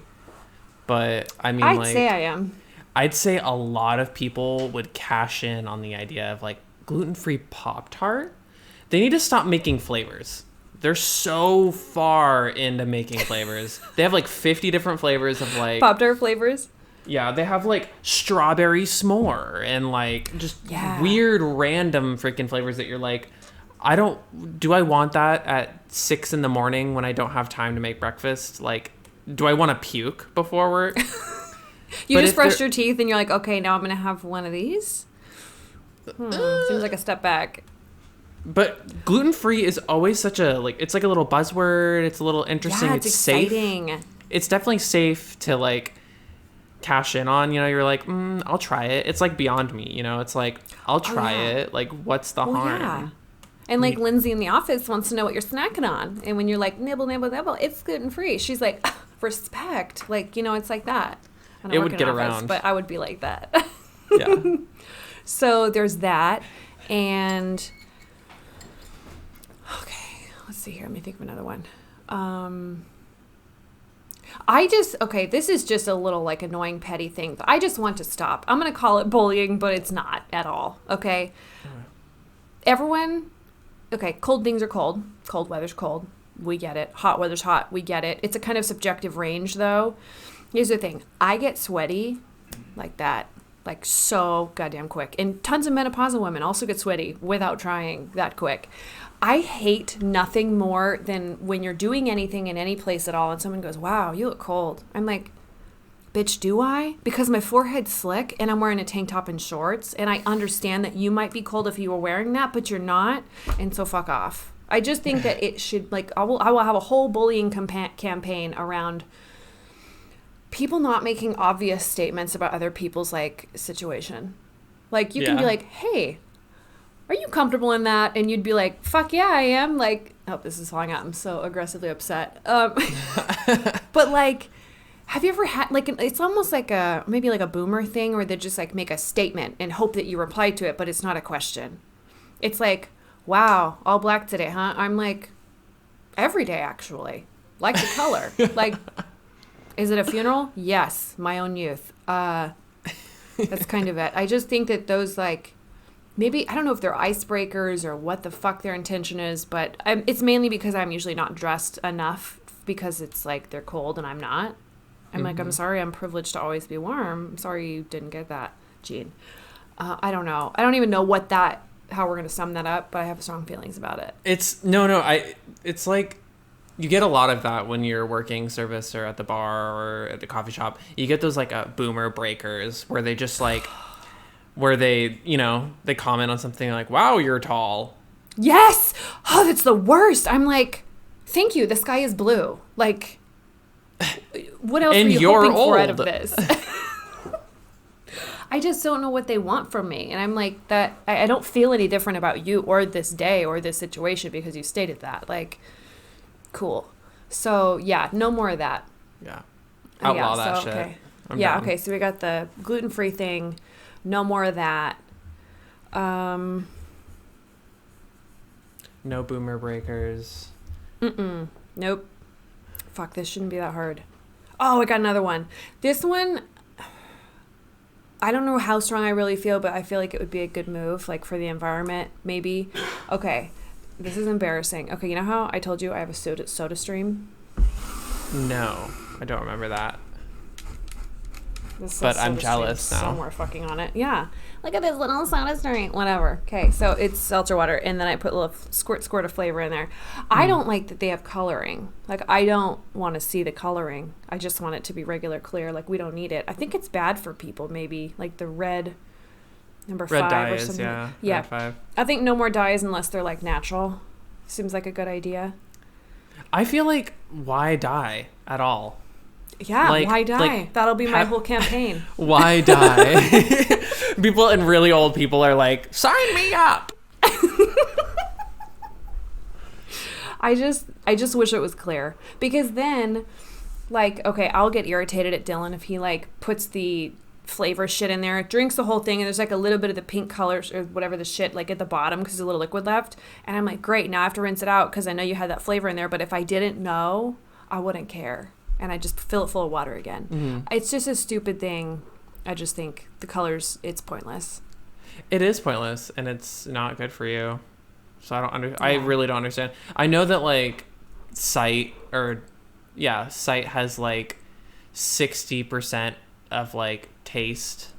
but I mean, I'd say I am. I'd say a lot of people would cash in on the idea of, like, gluten-free Pop-Tart. They need to stop making flavors. They're so far into making flavors. They have, like, 50 different flavors of, like, Pop-Tart flavors. Yeah, they have, like, strawberry s'more and, like, just weird random freaking flavors that you're like, do I want that at 6 a.m. when I don't have time to make breakfast? Like, do I want to puke before work? You just brush your teeth and you're like, okay, now I'm going to have one of these? Seems like a step back. But gluten-free is always such a, like, it's like a little buzzword. It's a little interesting. Yeah, it's exciting. Safe. It's definitely safe to, like, cash in on, you know. You're like, I'll try it. It's like Beyond Meat, you know. It's like, I'll try it. Like, what's the harm? Yeah. And, like, Lindsay in the office wants to know what you're snacking on. And when you're like, nibble, nibble, nibble, it's gluten-free. She's like, respect. Like, you know, it's like that. It would get around. But I would be like that. Yeah. So there's that. And, okay, let's see here. Let me think of another one. This is just a little, like, annoying petty thing. I just want to stop. I'm going to call it bullying, but it's not at all. Okay. Everyone, okay, cold things are cold. Cold weather's cold. We get it. Hot weather's hot. We get it. It's a kind of subjective range, though. Here's the thing. I get sweaty like that, like, so goddamn quick. And tons of menopausal women also get sweaty without trying that quick. I hate nothing more than when you're doing anything in any place at all and someone goes, wow, you look cold. I'm like, bitch, do I? Because my forehead's slick and I'm wearing a tank top and shorts. And I understand that you might be cold if you were wearing that, but you're not. And so fuck off. I just think that it should, like, I will have a whole bullying campaign around people not making obvious statements about other people's, like, situation. Like, you can be like, hey, are you comfortable in that? And you'd be like, fuck yeah, I am. Like, oh, this is falling out. I'm so aggressively upset. But, like, have you ever had, like, it's almost like maybe like a boomer thing where they just, like, make a statement and hope that you reply to it, but it's not a question. It's like, wow, all black today, huh? I'm like, every day, actually. Like the color. Like, is it a funeral? Yes. My own youth. That's kind of it. I just think that those, like, maybe, I don't know if they're icebreakers or what the fuck their intention is, but it's mainly because I'm usually not dressed enough because it's like they're cold and I'm not. I'm like, I'm sorry, I'm privileged to always be warm. I'm sorry you didn't get that, Gene. I don't know. I don't even know how we're going to sum that up, but I have strong feelings about it. It's like, you get a lot of that when you're working service or at the bar or at the coffee shop. You get those like boomer breakers where they just like, where they, they comment on something like, wow, you're tall. Yes. Oh, that's the worst. I'm like, thank you. The sky is blue. Like, what else are you hoping for out of this? I just don't know what they want from me. And I'm like, that I don't feel any different about you or this day or this situation because you stated that. Like, cool. So, yeah, no more of that. Yeah. Outlaw that shit. Okay. I'm down. Okay. So we got the gluten-free thing. No more of that. No boomer breakers. Nope. Fuck, this shouldn't be that hard. Oh, I got another one. This one, I don't know how strong I really feel, but I feel like it would be a good move, like for the environment, maybe. Okay, this is embarrassing. Okay, you know how I told you I have a soda stream? No, I don't remember that. This but I'm jealous now. Somewhere fucking on it. Yeah. Look at this little soda stream. Whatever. Okay, so it's seltzer water, and then I put a little squirt of flavor in there. I don't like that they have coloring. Like, I don't want to see the coloring. I just want it to be regular clear. Like, we don't need it. I think it's bad for people, maybe. Like the red number red 5 dye or something. yeah. Red 5. I think no more dyes unless they're, like, natural. Seems like a good idea. I feel like, why dye at all? Yeah, why die? Like, that'll be my whole campaign. Why die? People and really old people are like, sign me up. I just wish it was clear. Because then, like, okay, I'll get irritated at Dylan if he, like, puts the flavor shit in there, drinks the whole thing, and there's, like, a little bit of the pink color or whatever the shit, like, at the bottom because there's a little liquid left. And I'm like, great, now I have to rinse it out because I know you had that flavor in there. But if I didn't know, I wouldn't care. And I just fill it full of water again. Mm-hmm. It's just a stupid thing. I just think the colors, it's pointless. It is pointless, and it's not good for you. So I really don't understand. I know that, like, Sight has, like, 60% of, like, taste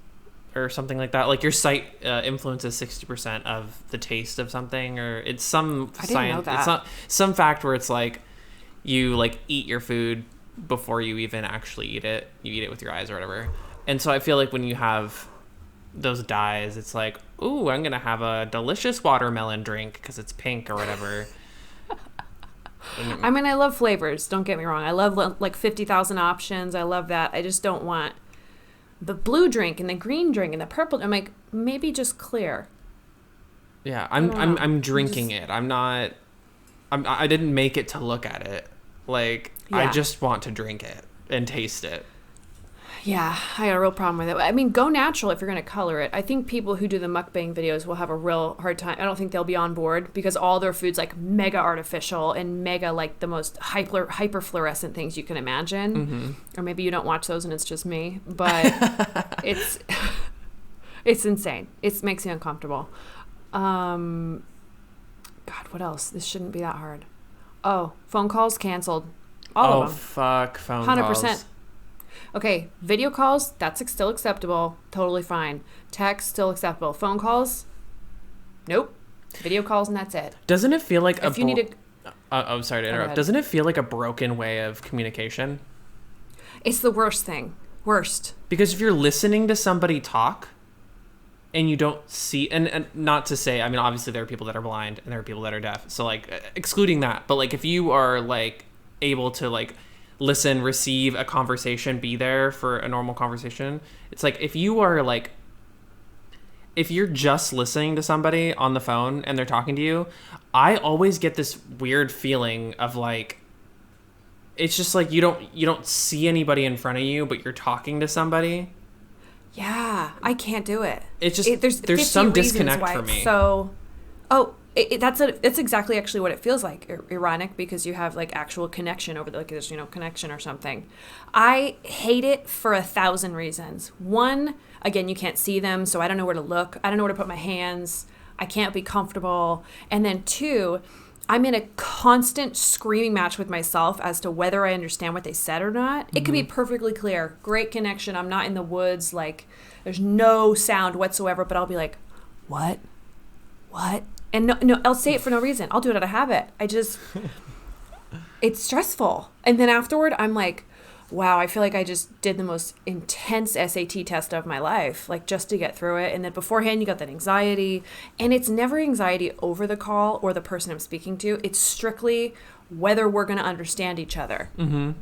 or something like that. Like, your sight influences 60% of the taste of something, or it's some I didn't know that. It's not some fact where it's like you, like, eat your food before you even actually eat it. You eat it with your eyes or whatever. And so I feel like when you have those dyes, it's like, ooh, I'm gonna have a delicious watermelon drink because it's pink or whatever. I mean, I love flavors, don't get me wrong. I love, like, 50,000 options. I love that. I just don't want the blue drink and the green drink and the purple. I'm like, maybe just clear. Yeah, I'm drinking it. I didn't make it to look at it. Like, yeah. I just want to drink it and taste it. Yeah, I got a real problem with it. I mean, go natural if you're going to color it. I think people who do the mukbang videos will have a real hard time. I don't think they'll be on board because all their food's, like, mega artificial and mega, like, the most hyper fluorescent things you can imagine. Mm-hmm. Or maybe you don't watch those and it's just me. But it's insane. It makes me uncomfortable. God, what else? This shouldn't be that hard. Oh, phone calls canceled. All of them. Oh, fuck phone 100%. calls. Okay, video calls, that's still acceptable. Totally fine. Text, still acceptable. Phone calls, nope. Video calls, and that's it. Doesn't it feel like if you need to... I'm sorry to interrupt. Doesn't it feel like a broken way of communication? It's the worst thing. Worst. Because if you're listening to somebody talk and you don't see... And not to say... I mean, obviously there are people that are blind and there are people that are deaf. So, like, excluding that. But, like, if you are, like, able to, like... listen, receive a conversation, be there for a normal conversation. It's like if you're just listening to somebody on the phone and they're talking to you, I always get this weird feeling of, like, it's just like you don't see anybody in front of you, but you're talking to somebody. Yeah, I can't do it. It's just there's some disconnect for me. So, That's exactly actually what it feels like. Ironic, because you have like actual connection over like there's connection or something. I hate it for 1,000 reasons. One, again, you can't see them, so I don't know where to look. I don't know where to put my hands. I can't be comfortable. And then two, I'm in a constant screaming match with myself as to whether I understand what they said or not. It could be perfectly clear, great connection. I'm not in the woods, like there's no sound whatsoever, but I'll be like, what? And no, I'll say it for no reason. I'll do it out of habit. It's stressful. And then afterward, I'm like, wow, I feel like I just did the most intense SAT test of my life, like just to get through it. And then beforehand, you got that anxiety. And it's never anxiety over the call or the person I'm speaking to. It's strictly whether we're going to understand each other. Mm-hmm.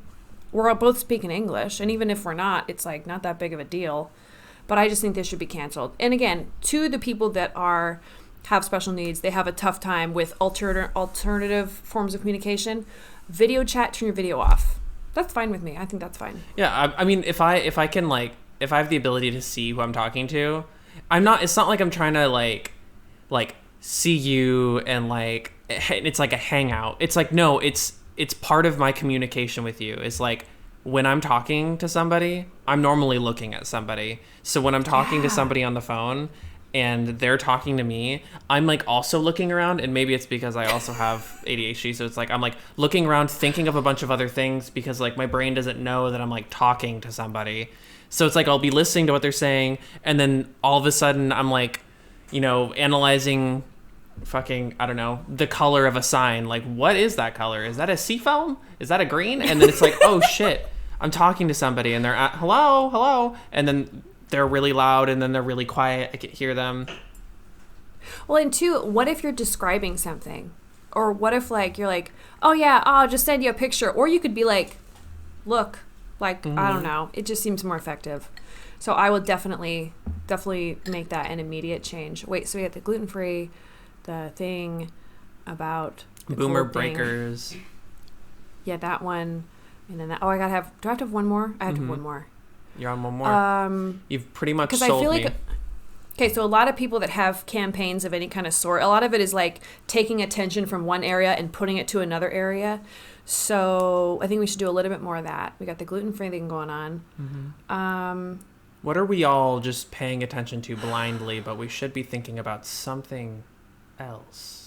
We're both speaking English. And even if we're not, it's like not that big of a deal. But I just think this should be canceled. And again, to the people that have special needs, they have a tough time with alternative forms of communication. Video chat, turn your video off. That's fine with me. I think that's fine. Yeah, I mean, if I have the ability to see who I'm talking to, it's not like I'm trying to like see you and like it's like a hangout. It's like, no, it's part of my communication with you. It's like when I'm talking to somebody, I'm normally looking at somebody. So when I'm talking to somebody on the phone and they're talking to me, I'm like also looking around, and maybe it's because I also have ADHD, so it's like I'm like looking around thinking of a bunch of other things because like my brain doesn't know that I'm like talking to somebody. So it's like I'll be listening to what they're saying, and then all of a sudden I'm like, analyzing fucking, I don't know, the color of a sign. Like, what is that color? Is that a seafoam? Is that a green? And then it's like, oh shit, I'm talking to somebody and they're at hello, and then they're really loud and then they're really quiet. I can hear them. Well, and two, what if you're describing something? Or what if like you're like, oh yeah, I'll just send you a picture. Or you could be like, look, like, I don't know. It just seems more effective. So I will definitely make that an immediate change. Wait, so we got the gluten-free, the thing about the boomer breakers. Yeah, that one. And then do I have to have one more? I have to have one more. You're on one more. You've pretty much sold I feel me. like, okay, so a lot of people that have campaigns of any kind of sort, a lot of it is like taking attention from one area and putting it to another area. So I think we should do a little bit more of that. We got the gluten-free thing going on. Mm-hmm. What are we all just paying attention to blindly, but we should be thinking about something else?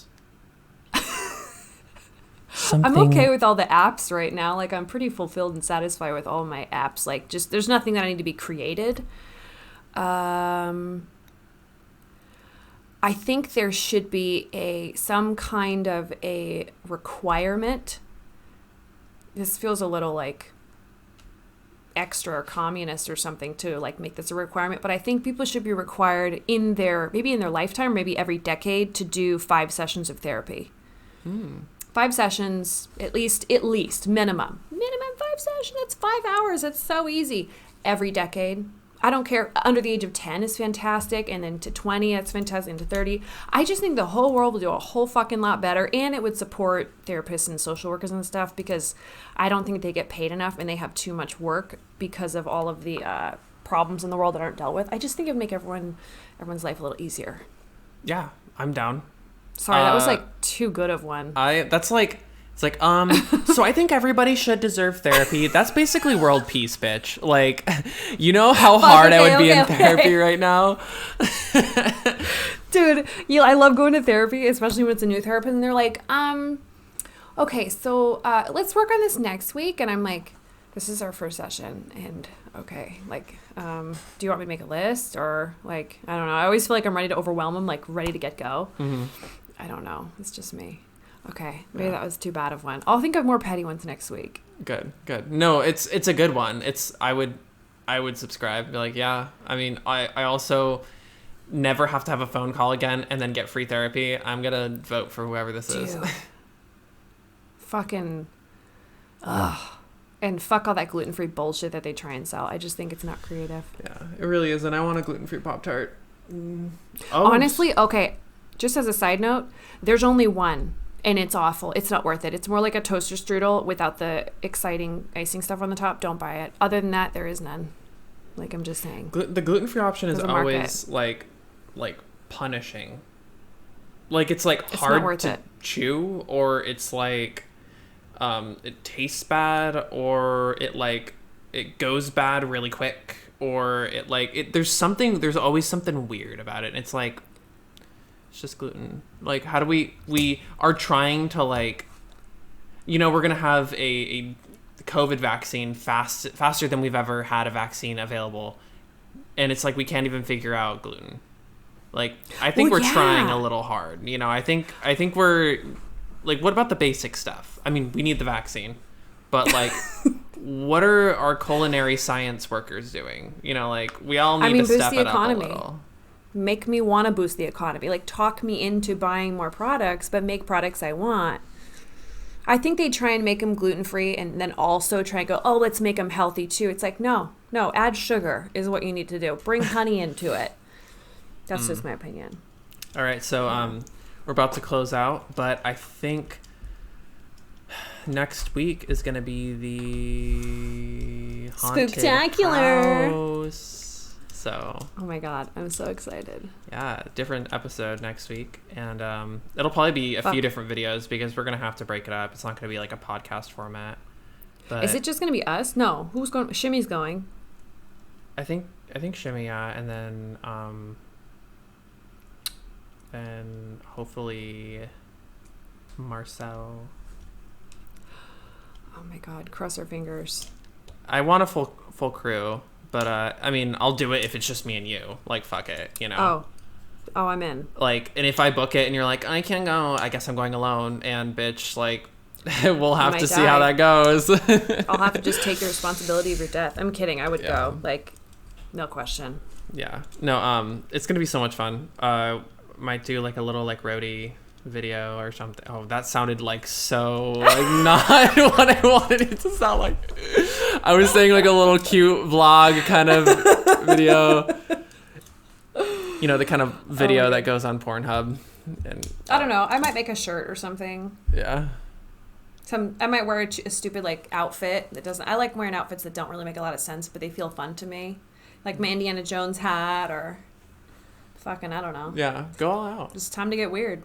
I'm okay with all the apps right now. Like, I'm pretty fulfilled and satisfied with all my apps. Like, just there's nothing that I need to be created. I think there should be some kind of a requirement. This feels a little like extra or communist or something to like make this a requirement, but I think people should be required maybe in their lifetime, maybe every decade, to do 5 sessions of therapy. 5 sessions, at least minimum 5 sessions. That's 5 hours. That's so easy. Every decade. I don't care. Under the age of 10 is fantastic. And then to 20, that's fantastic. And to 30. I just think the whole world will do a whole fucking lot better. And it would support therapists and social workers and stuff, because I don't think they get paid enough and they have too much work because of all of the problems in the world that aren't dealt with. I just think it would make everyone's life a little easier. Yeah, I'm down. Sorry, that was like too good of one. So I think everybody should deserve therapy. That's basically world peace, bitch. Like, you know how hard I would be in therapy right now? Dude, I love going to therapy, especially when it's a new therapist, and they're like, okay, so let's work on this next week. And I'm like, this is our first session, and okay, like, do you want me to make a list? Or like, I don't know. I always feel like I'm ready to overwhelm them, like ready to get go. Mm-hmm. I don't know. It's just me. Okay, maybe that was too bad of one. I'll think of more petty ones next week. Good. No, it's a good one. I would subscribe. Be like, yeah. I mean, I also never have to have a phone call again and then get free therapy. I'm gonna vote for whoever this is. Fucking, ugh. And fuck all that gluten-free bullshit that they try and sell. I just think it's not creative. Yeah, it really isn't. I want a gluten-free Pop-Tart. Honestly, okay, just as a side note, there's only one. And it's awful. It's not worth it. It's more like a toaster strudel without the exciting icing stuff on the top. Don't buy it. Other than that, there is none. Like, I'm just saying. The gluten-free option is always like punishing. like it's like It's hard not worth to it. chew, or it's like it tastes bad, or it goes bad really quick, or there's always something weird about it. And it's like, it's just gluten. Like, how do we are trying to, like, we're gonna have a COVID vaccine faster than we've ever had a vaccine available, and it's like we can't even figure out gluten. Like, I think we're trying a little hard. I think we're like, what about the basic stuff? I mean, we need the vaccine, but like, what are our culinary science workers doing? Like, we all need to step it up a little. Make me want to boost the economy. Like, talk me into buying more products, but make products I want. I think they try and make them gluten-free and then also try and go, oh, let's make them healthy too. It's like, no, add sugar is what you need to do. Bring honey into it. That's just my opinion. All right, so we're about to close out, but I think next week is going to be the haunted Spooktacular house. So, oh my God, I'm so excited. Yeah, different episode next week. And it'll probably be a few different videos because we're going to have to break it up. It's not going to be like a podcast format. But is it just going to be us? No. Who's going? Shimmy's going. I think Shimmy, yeah. And then hopefully Marcel. Oh my God, cross our fingers. I want a full crew. But, I mean, I'll do it if it's just me and you. Like, fuck it, Oh, I'm in. Like, and if I book it and you're like, I can't go, I guess I'm going alone. And, bitch, like, we'll have to see how that goes. I'll have to just take the responsibility of your death. I'm kidding. I would go. Like, no question. Yeah. No, it's going to be so much fun. Might do, like, a little, like, roadie video or something. Oh, that sounded like so, like, not what I wanted it to sound like. I was saying like a little cute vlog kind of video, the kind of video that goes on Pornhub. And I don't know, I might make a shirt or something. Yeah, I might wear a stupid like outfit that doesn't. I like wearing outfits that don't really make a lot of sense, but they feel fun to me, like my Indiana Jones hat or fucking, I don't know. Yeah, go all out. It's time to get weird.